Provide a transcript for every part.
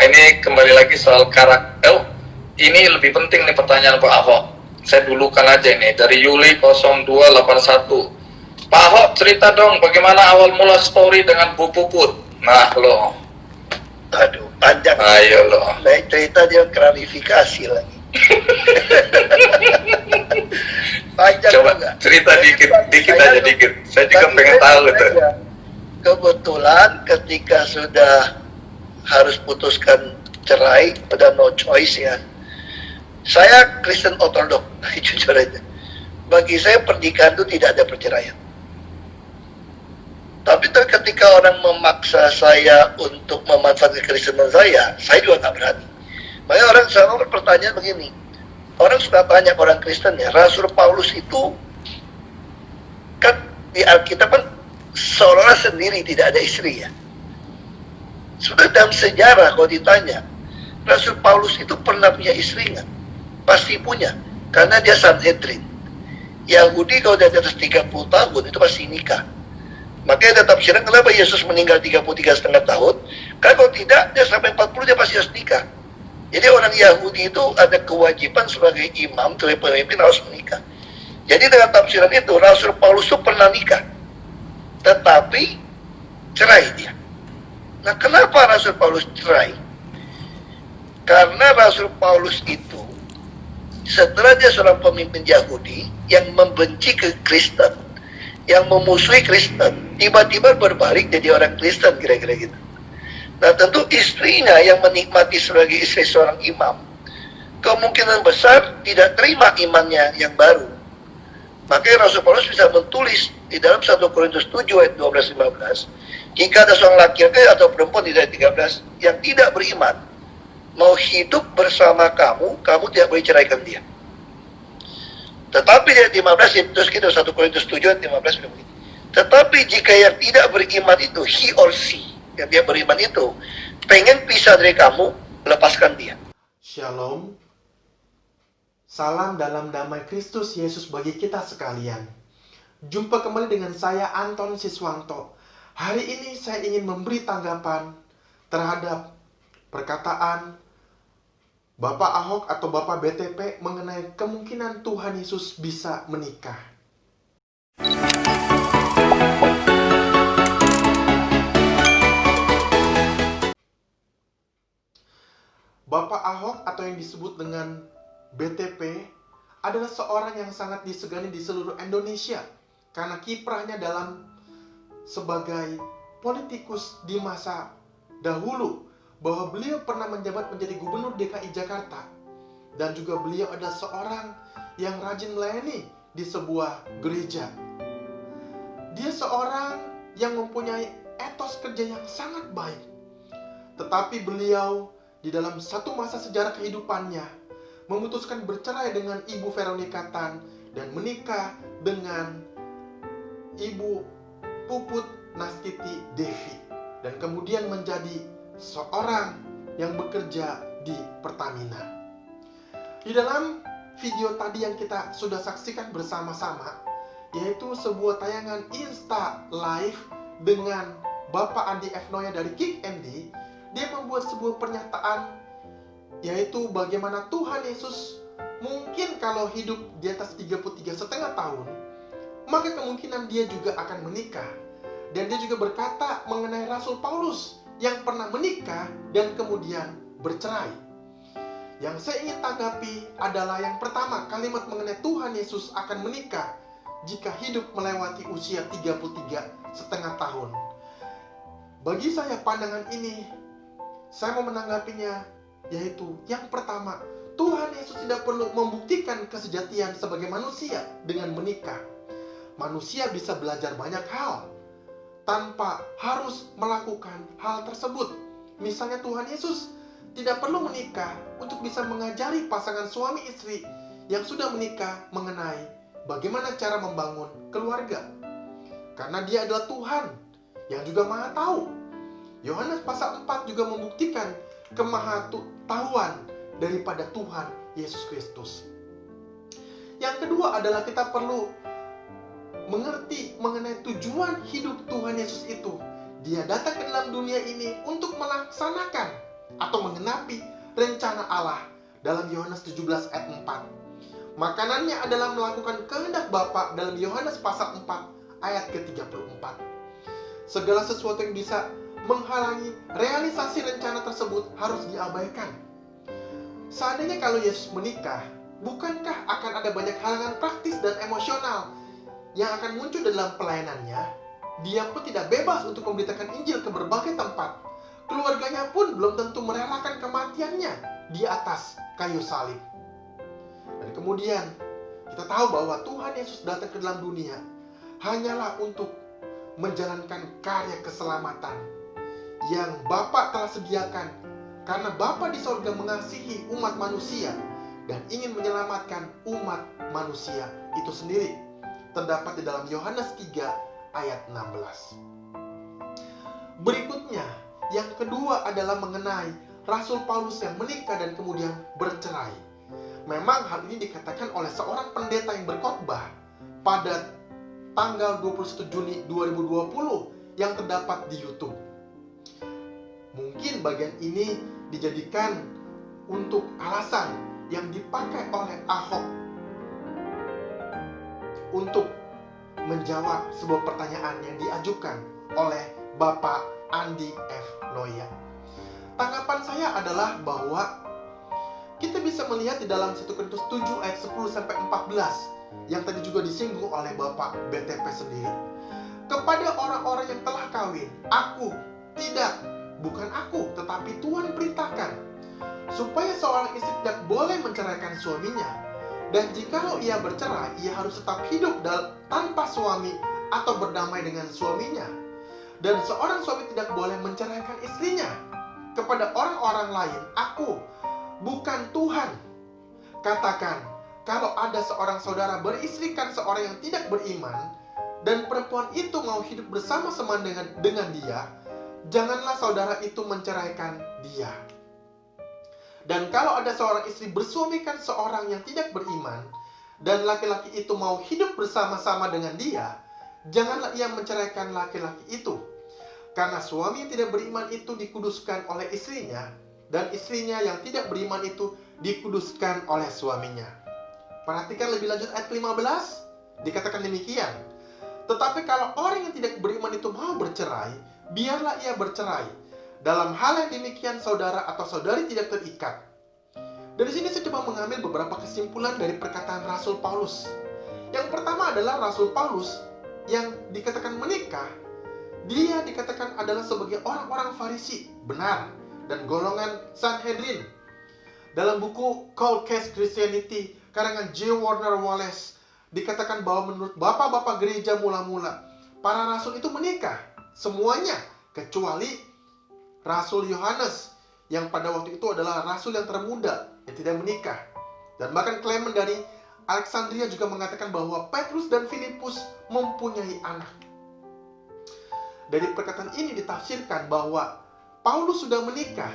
ini kembali lagi soal karakter. Ini lebih penting nih pertanyaan Pak Ahok. Saya dulukan aja ini dari Yuli 0281. Pak Ahok, cerita dong bagaimana awal mula story dengan Bu Puput. Nah lo. Aduh, panjang. Ayo lo. Baik, cerita dia klarifikasi lagi. Panjang Coba juga. cerita dikit aja dikit. Saya juga pengen tahu gitu. Kebetulan ketika sudah harus putuskan cerai, udah no choice ya. Saya Kristen Ortodok, jujur aja. Bagi saya pernikahan itu tidak ada perceraian. Tapi ketika orang memaksa saya untuk memanfaatkan kekristenan saya juga nggak berani. Makanya orang selalu bertanya begini, orang suka tanya orang Kristen ya, Rasul Paulus itu kan di Alkitab kan seolah sendiri tidak ada istri ya. Sudah dalam sejarah kalau ditanya, Rasul Paulus itu pernah punya istri nggak? Pasti punya, karena dia Sanhedrin. Yahudi kalau dia di atas 30 tahun itu pasti nikah. Makanya tetap tafsiran kenapa Yesus meninggal 33,5 tahun, karena kalau tidak, dia sampai 40 dia pasti harus nikah. Jadi orang Yahudi itu ada kewajiban sebagai imam, sebagai pemimpin harus menikah. Jadi dengan tafsiran itu, Rasul Paulus itu pernah nikah, tetapi cerai dia. Nah, kenapa Rasul Paulus cerai? Karena Rasul Paulus itu, setelah dia seorang pemimpin Yahudi yang membenci ke Kristen, yang memusuhi Kristen, tiba-tiba berbalik jadi orang Kristen, kira-kira gitu. Nah, tentu istrinya yang menikmati sebagai istri seorang imam, kemungkinan besar tidak terima imannya yang baru. Makanya Rasul Paulus bisa menulis di dalam 1 Korintus 7 ayat 12-15, jika ada seorang laki-laki atau perempuan di ayat 13 yang tidak beriman, mau hidup bersama kamu, kamu tidak boleh ceraikan dia. Tetapi di ayat 15, terus kita 1 Korintus 7 ayat 15 begini. Tetapi jika yang tidak beriman itu, he or she, yang dia beriman itu, pengen pisah dari kamu, lepaskan dia. Shalom. Salam dalam damai Kristus Yesus bagi kita sekalian. Jumpa kembali dengan saya Anton Siswanto. Hari ini saya ingin memberi tanggapan terhadap perkataan Bapak Ahok atau Bapak BTP mengenai kemungkinan Tuhan Yesus bisa menikah. Bapak Ahok atau yang disebut dengan BTP adalah seorang yang sangat disegani di seluruh Indonesia karena kiprahnya dalam sebagai politikus di masa dahulu, bahwa beliau pernah menjabat menjadi gubernur DKI Jakarta, dan juga beliau adalah seorang yang rajin melayani di sebuah gereja. Dia seorang yang mempunyai etos kerja yang sangat baik, tetapi beliau di dalam satu masa sejarah kehidupannya memutuskan bercerai dengan Ibu Veronica Tan dan menikah dengan Ibu Puput Nastiti Devi, dan kemudian menjadi seorang yang bekerja di Pertamina. Di dalam video tadi yang kita sudah saksikan bersama-sama, yaitu sebuah tayangan Insta Live dengan Bapak Andi F. Noya dari Kick Andy, dia membuat sebuah pernyataan, yaitu bagaimana Tuhan Yesus mungkin kalau hidup di atas 33,5 tahun, maka kemungkinan dia juga akan menikah. Dan dia juga berkata mengenai Rasul Paulus yang pernah menikah dan kemudian bercerai. Yang saya ingin tanggapi adalah yang pertama, kalimat mengenai Tuhan Yesus akan menikah jika hidup melewati usia 33,5 tahun. Bagi saya pandangan ini, saya mau menanggapinya, yaitu yang pertama, Tuhan Yesus tidak perlu membuktikan kesejatian sebagai manusia dengan menikah. Manusia bisa belajar banyak hal tanpa harus melakukan hal tersebut. Misalnya Tuhan Yesus tidak perlu menikah untuk bisa mengajari pasangan suami istri yang sudah menikah mengenai bagaimana cara membangun keluarga. Karena dia adalah Tuhan yang juga Maha Tahu. Yohanes pasal 4 juga membuktikan kemahatauan daripada Tuhan Yesus Kristus. Yang kedua adalah kita perlu mengerti mengenai tujuan hidup Tuhan Yesus itu. Dia datang ke dalam dunia ini untuk melaksanakan atau menggenapi rencana Allah dalam Yohanes 17 ayat 4. Makanannya adalah melakukan kehendak Bapa dalam Yohanes pasal 4 ayat ke-34. Segala sesuatu yang bisa menghalangi realisasi rencana tersebut harus diabaikan. Seandainya kalau Yesus menikah, bukankah akan ada banyak halangan praktis dan emosional yang akan muncul dalam pelayanannya? Dia pun tidak bebas untuk memberitakan Injil ke berbagai tempat. Keluarganya pun belum tentu merelakan kematiannya di atas kayu salib. Dan kemudian kita tahu bahwa Tuhan Yesus datang ke dalam dunia hanyalah untuk menjalankan karya keselamatan yang Bapa telah sediakan, karena Bapa di sorga mengasihi umat manusia dan ingin menyelamatkan umat manusia itu sendiri. Terdapat di dalam Yohanes 3 ayat 16. Berikutnya, yang kedua adalah mengenai Rasul Paulus yang menikah dan kemudian bercerai. Memang hal ini dikatakan oleh seorang pendeta yang berkhotbah pada tanggal 21 Juni 2020 yang terdapat di YouTube. Mungkin bagian ini dijadikan untuk alasan yang dipakai oleh Ahok untuk menjawab sebuah pertanyaan yang diajukan oleh Bapak Andi F. Noya. Tanggapan saya adalah bahwa kita bisa melihat di dalam 1 Korintus 7 ayat 10 sampai 14 yang tadi juga disinggung oleh Bapak BTP sendiri. Kepada orang-orang yang telah kawin, bukan aku, tetapi Tuhan perintahkan supaya seorang istri tidak boleh menceraikan suaminya, dan jikalau ia bercerai, ia harus tetap hidup tanpa suami atau berdamai dengan suaminya. Dan seorang suami tidak boleh menceraikan istrinya. Kepada orang-orang lain, aku, bukan Tuhan. Katakan, kalau ada seorang saudara beristrikan seorang yang tidak beriman, dan perempuan itu mau hidup bersama-sama dengan dia, janganlah saudara itu menceraikan dia. Dan kalau ada seorang istri bersuamikan seorang yang tidak beriman, dan laki-laki itu mau hidup bersama-sama dengan dia, janganlah ia menceraikan laki-laki itu. Karena suami yang tidak beriman itu dikuduskan oleh istrinya, dan istrinya yang tidak beriman itu dikuduskan oleh suaminya. Perhatikan lebih lanjut ayat 15, dikatakan demikian. Tetapi kalau orang yang tidak beriman itu mau bercerai, biarlah ia bercerai. Dalam hal yang demikian saudara atau saudari tidak terikat. Dari sini saya coba mengambil beberapa kesimpulan dari perkataan Rasul Paulus. Yang pertama adalah Rasul Paulus yang dikatakan menikah, dia dikatakan adalah sebagai orang-orang Farisi, benar, dan golongan Sanhedrin. Dalam buku Cold Case Christianity karangan J. Warner Wallace dikatakan bahwa menurut bapak-bapak gereja mula-mula, para rasul itu menikah semuanya kecuali Rasul Yohanes yang pada waktu itu adalah rasul yang termuda yang tidak menikah. Dan bahkan Clement dari Alexandria juga mengatakan bahwa Petrus dan Filipus mempunyai anak. Dari perkataan ini ditafsirkan bahwa Paulus sudah menikah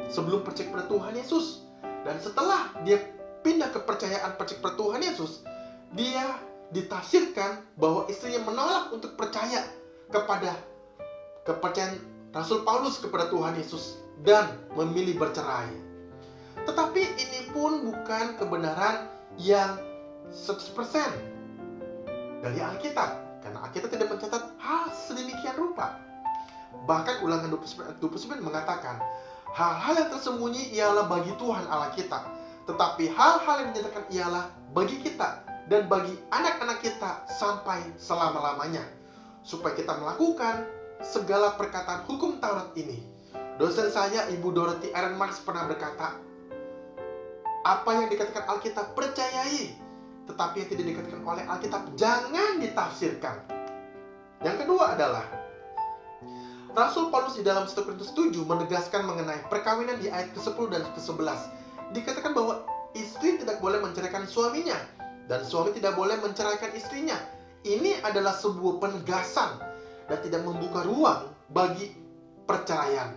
sebelum percaya kepada Tuhan Yesus, dan setelah dia pindah kepercayaan percaya kepada Tuhan Yesus, dia ditafsirkan bahwa istrinya menolak untuk percaya kepada kepercayaan Rasul Paulus kepada Tuhan Yesus dan memilih bercerai. Tetapi ini pun bukan kebenaran yang 100% dari Alkitab, karena Alkitab tidak mencatat hal sedemikian rupa. Bahkan Ulangan 29 mengatakan, hal-hal yang tersembunyi ialah bagi Tuhan Allah kita, tetapi hal-hal yang dinyatakan ialah bagi kita dan bagi anak-anak kita sampai selama-lamanya, supaya kita melakukan segala perkataan hukum Taurat ini. Dosen saya, Ibu Dorothy Aaron Marx, pernah berkata, apa yang dikatakan Alkitab percayai, tetapi yang tidak dikatakan oleh Alkitab jangan ditafsirkan. Yang kedua adalah Rasul Paulus di dalam 1 Korintus 7 menegaskan mengenai perkawinan di ayat ke-10 dan ke-11. Dikatakan bahwa istri tidak boleh menceraikan suaminya, dan suami tidak boleh menceraikan istrinya. Ini adalah sebuah penegasan dan tidak membuka ruang bagi perceraian.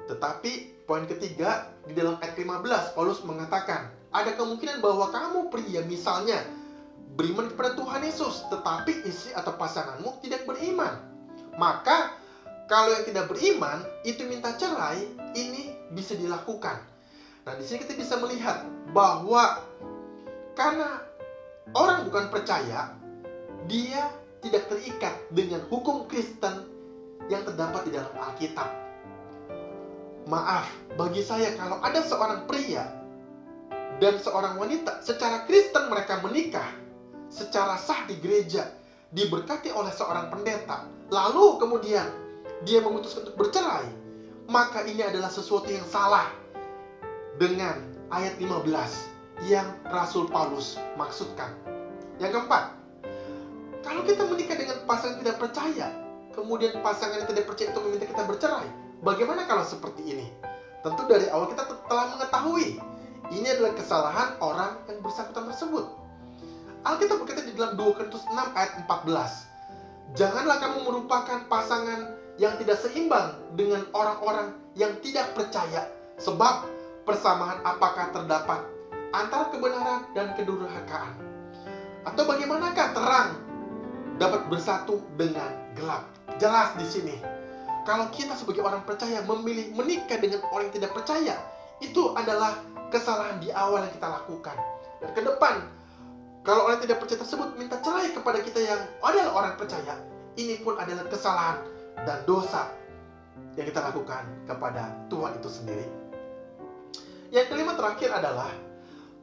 Tetapi poin ketiga, di dalam ayat 15 Paulus mengatakan, ada kemungkinan bahwa kamu pria misalnya beriman kepada Tuhan Yesus, tetapi istri atau pasanganmu tidak beriman. Maka Kalau yang tidak beriman itu minta cerai, ini bisa dilakukan. Nah, di sini kita bisa melihat bahwa karena orang bukan percaya, dia tidak terikat dengan hukum Kristen yang terdapat di dalam Alkitab. Maaf, bagi saya kalau ada seorang pria dan seorang wanita secara Kristen mereka menikah secara sah di gereja, diberkati oleh seorang pendeta, lalu kemudian dia memutuskan untuk bercerai, maka ini adalah sesuatu yang salah dengan ayat 15 yang Rasul Paulus maksudkan. Yang keempat, kalau kita menikah dengan pasangan tidak percaya, kemudian pasangan yang tidak percaya itu meminta kita bercerai, bagaimana kalau seperti ini? Tentu dari awal kita telah mengetahui ini adalah kesalahan orang yang bersangkutan tersebut. Alkitab berkata di dalam 2 Korintus 6 ayat 14, janganlah kamu merupakan pasangan yang tidak seimbang dengan orang-orang yang tidak percaya, sebab persamaan apakah terdapat antara kebenaran dan kedurhakaan? Atau bagaimanakah terang dapat bersatu dengan gelap? Jelas di sini, kalau kita sebagai orang percaya memilih menikah dengan orang yang tidak percaya, itu adalah kesalahan di awal yang kita lakukan. Dan ke depan, kalau orang yang tidak percaya tersebut minta cerai kepada kita yang adalah orang percaya, ini pun adalah kesalahan dan dosa yang kita lakukan kepada Tuhan itu sendiri. Yang kelima terakhir adalah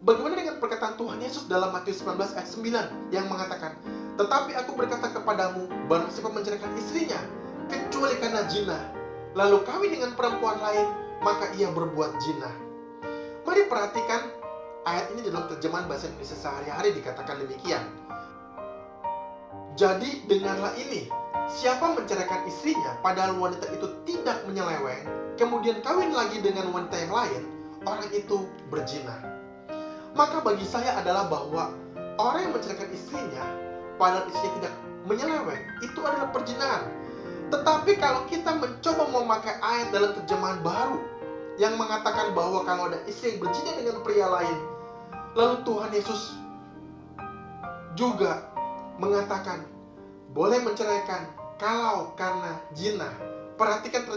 bagaimana dengan perkataan Tuhan Yesus dalam Matius 19 ayat 9 yang mengatakan, tetapi aku berkata kepadamu, barang siapa menceraikan istrinya kecuali karena zina, lalu kawin dengan perempuan lain, maka ia berbuat zina. Mari perhatikan ayat ini dalam terjemahan bahasa Indonesia sehari-hari dikatakan demikian. Jadi dengarlah ini, siapa menceraikan istrinya padahal wanita itu tidak menyeleweng, kemudian kawin lagi dengan wanita yang lain, orang itu berzina. Maka bagi saya adalah bahwa orang yang menceraikan istrinya padahal istrinya tidak menyeleweng, itu adalah perzinahan. Tetapi kalau kita mencoba memakai ayat dalam terjemahan baru yang mengatakan bahwa kalau ada istri yang berzina dengan pria lain, lalu Tuhan Yesus juga mengatakan boleh menceraikan kalau karena zina. Perhatikan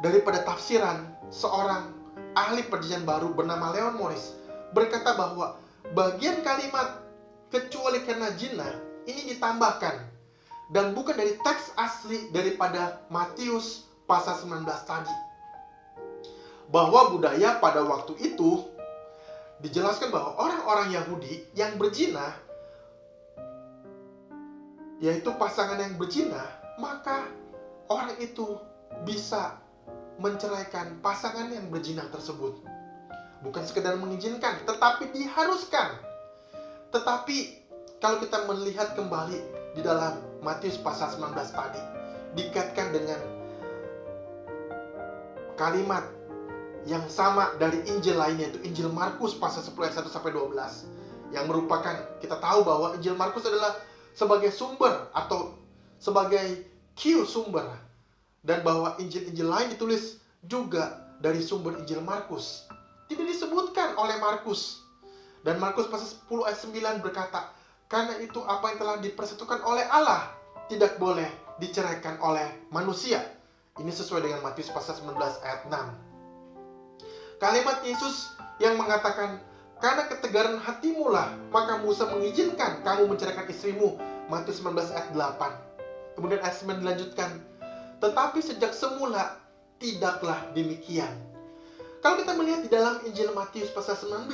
daripada tafsiran seorang ahli perjanjian baru bernama Leon Morris berkata bahwa bagian kalimat kecuali karena zina ini ditambahkan dan bukan dari teks asli daripada Matius pasal 19 tadi. Bahwa budaya pada waktu itu dijelaskan bahwa orang-orang Yahudi yang berzina, yaitu pasangan yang berzina, maka orang itu bisa menceraikan pasangan yang berzina tersebut. Bukan sekedar mengizinkan, tetapi diharuskan. Tetapi kalau kita melihat kembali di dalam Matius pasal 19 tadi, dikaitkan dengan kalimat yang sama dari Injil lainnya, yaitu Injil Markus pasal 10 ayat 1-12, yang merupakan, kita tahu bahwa Injil Markus adalah sebagai sumber atau sebagai Q sumber, dan bahwa Injil-Injil lain ditulis juga dari sumber Injil Markus. Tidak disebutkan oleh Markus. Dan Markus pasal 10 ayat 9 berkata, karena itu apa yang telah dipersatukan oleh Allah tidak boleh diceraikan oleh manusia. Ini sesuai dengan Matius pasal 19 ayat 6. Kalimat Yesus yang mengatakan, karena ketegaran hatimu lah, maka Musa mengizinkan kamu menceraikan istrimu. Matius 19 ayat 8. Kemudian ayat 9 dilanjutkan, tetapi sejak semula tidaklah demikian. Kalau kita melihat di dalam Injil Matius pasal 19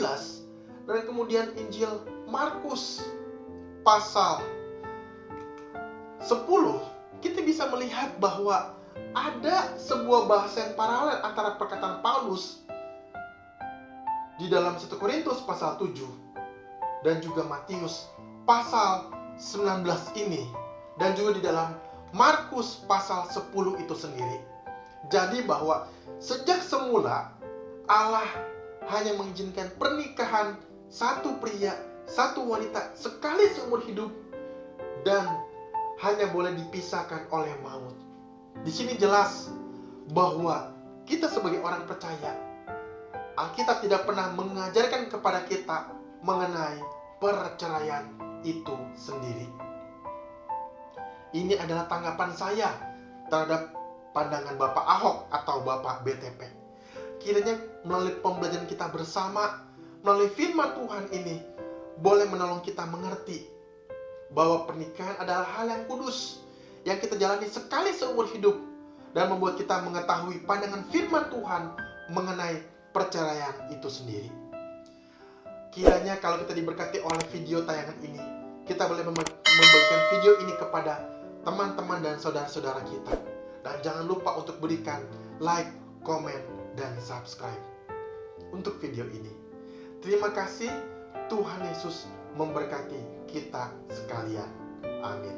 dan kemudian Injil Markus pasal 10, kita bisa melihat bahwa ada sebuah bahasa yang paralel antara perkataan Paulus di dalam 1 Korintus pasal 7 dan juga Matius pasal 19 ini, dan juga di dalam Markus pasal 10 itu sendiri. Jadi bahwa sejak semula Allah hanya mengizinkan pernikahan satu pria, satu wanita sekali seumur hidup, dan hanya boleh dipisahkan oleh maut. Di sini jelas bahwa kita sebagai orang percaya, Alkitab tidak pernah mengajarkan kepada kita mengenai perceraian itu sendiri. Ini adalah tanggapan saya terhadap pandangan Bapak Ahok atau Bapak BTP. Kiranya melalui pembelajaran kita bersama, melalui firman Tuhan ini, boleh menolong kita mengerti bahwa pernikahan adalah hal yang kudus, yang kita jalani sekali seumur hidup, dan membuat kita mengetahui pandangan firman Tuhan mengenai perceraian itu sendiri. Kiranya kalau kita diberkati oleh video tayangan ini, kita boleh membagikan video ini kepada teman-teman dan saudara-saudara kita. Dan jangan lupa untuk berikan like, komen, dan subscribe untuk video ini. Terima kasih. Tuhan Yesus memberkati kita sekalian. Amin.